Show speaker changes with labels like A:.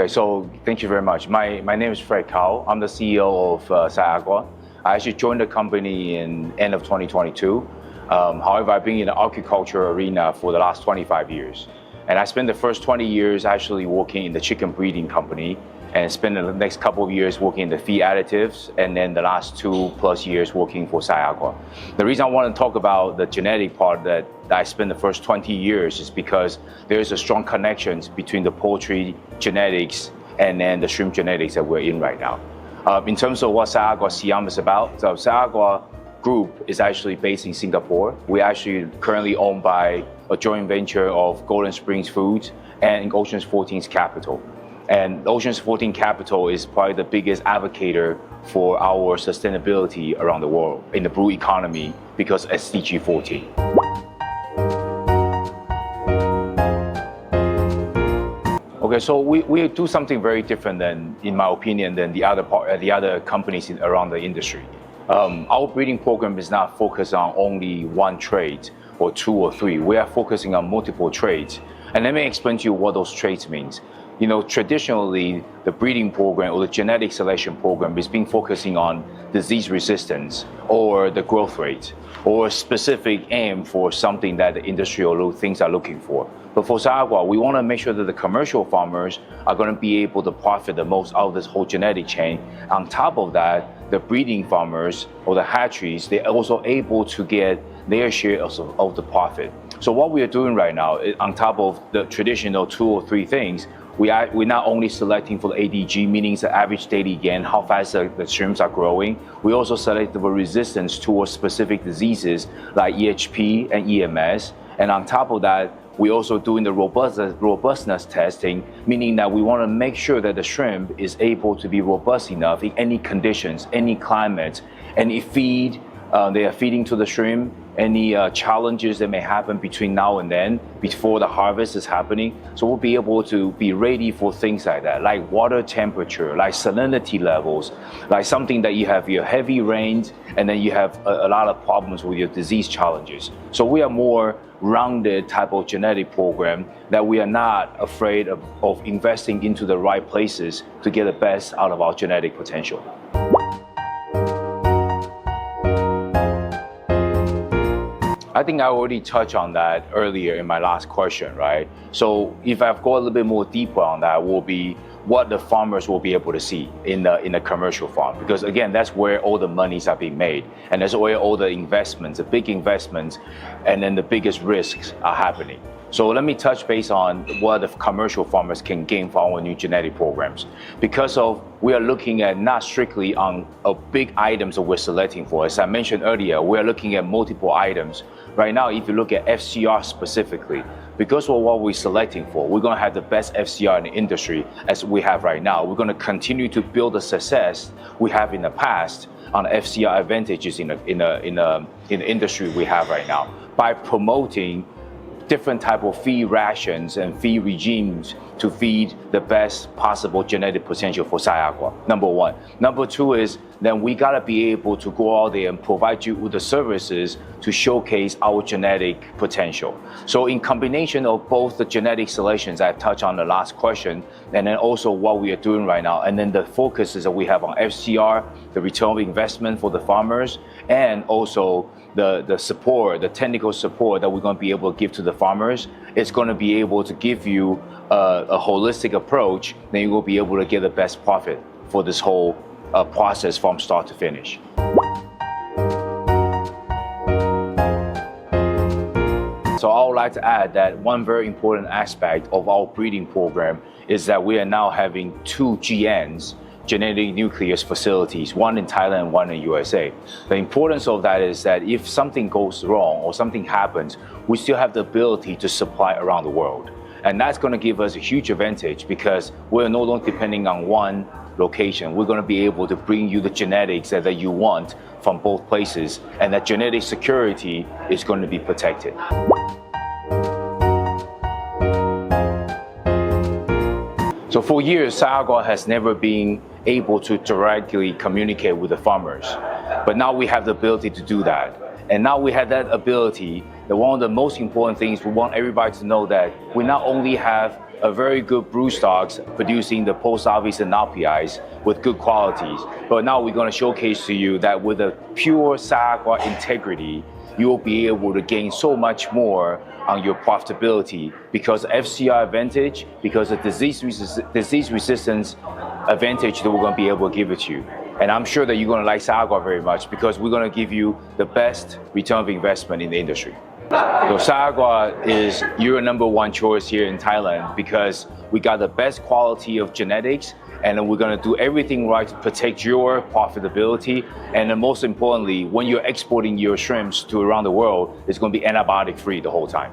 A: Okay, so thank you very much. My name is Fred Kao. I'm the CEO of SyAqua. I actually joined the company in end of 2022. However, I've been in the agriculture arena for the last 25 years. And I spent the first 20 years actually working in the chicken breeding company and spent the next couple of years working in the feed additives, and then the last 2+ years working for SyAqua. The reason I want to talk about the genetic part that I spent the first 20 years is because there's a strong connection between the poultry genetics and then the shrimp genetics that we're in right now. In terms of what SyAqua Siam is about, so SyAqua Group is actually based in Singapore. We're actually currently owned by a joint venture of Golden Springs Foods and Oceans 14's Capital. And Oceans 14 Capital is probably the biggest advocator for our sustainability around the world in the blue economy because SDG 14. Okay, so we do something very different than, in my opinion, than the other companies around the industry. Our breeding program is not focused on only one trait or 2 or 3. We are focusing on multiple traits. And let me explain to you what those traits means. You know, traditionally, the breeding program or the genetic selection program is being focusing on disease resistance or the growth rate or a specific aim for something that the industry or things are looking for. But for SyAqua, we want to make sure that the commercial farmers are going to be able to profit the most out of this whole genetic chain. On top of that, the breeding farmers or the hatcheries, they're also able to get their share of the profit. So what we are doing right now, on top of the traditional 2 or 3 things, we're not only selecting for the ADG, meaning the average daily gain, how fast the shrimps are growing. We also select the resistance towards specific diseases like EHP and EMS. And on top of that, we're also doing the robustness testing, meaning that we want to make sure that the shrimp is able to be robust enough in any conditions, any climate, any feed they are feeding to the shrimp, any challenges that may happen between now and then, before the harvest is happening. So we'll be able to be ready for things like that, like water temperature, like salinity levels, like something that you have your heavy rains, and then you have a lot of problems with your disease challenges. So we are more rounded type of genetic program that we are not afraid of investing into the right places to get the best out of our genetic potential. I think I already touched on that earlier in my last question, right? So if I go a little bit more deeper on that, will be what the farmers will be able to see in the commercial farm, because again, that's where all the monies are being made, and that's where all the investments, the big investments, and then the biggest risks are happening. So let me touch base on what the commercial farmers can gain from our new genetic programs. Because we are looking at not strictly on big items that we're selecting for. As I mentioned earlier, we are looking at multiple items. Right now, if you look at FCR specifically, because of what we're selecting for, we're going to have the best FCR in the industry as we have right now. We're going to continue to build the success we have in the past on FCR advantages in the industry we have right now by promoting different type of feed rations and feed regimes to feed the best possible genetic potential for SyAqua, number 1. Number 2 is then we gotta be able to go out there and provide you with the services to showcase our genetic potential. So in combination of both the genetic selections I touched on the last question, and then also what we are doing right now, and then the focuses that we have on FCR, the return of investment for the farmers, and also the support, the technical support that we're going to be able to give to the farmers, it's going to be able to give you a holistic approach. Then you will be able to get the best profit for this whole process from start to finish. So I would like to add that one very important aspect of our breeding program is that we are now having 2 GNs, genetic nucleus facilities, one in Thailand, one in USA. The importance of that is that if something goes wrong or something happens, we still have the ability to supply around the world. And that's going to give us a huge advantage because we're no longer depending on one location. We're going to be able to bring you the genetics that you want from both places, and that genetic security is going to be protected. So for years, SyAqua has never been able to directly communicate with the farmers. But now we have the ability to do that. And now we have that ability, that one of the most important things, we want everybody to know that we not only have a very good brew stocks producing the post harvest and APIs with good qualities. But now we're going to showcase to you that with a pure SyAqua integrity, you will be able to gain so much more on your profitability because FCR advantage, because of disease resistance advantage that we're going to be able to give it to you. And I'm sure that you're going to like SyAqua very much because we're going to give you the best return of investment in the industry. So SyAqua is your number one choice here in Thailand because we got the best quality of genetics and we're going to do everything right to protect your profitability. And then most importantly, when you're exporting your shrimps to around the world, it's going to be antibiotic free the whole time.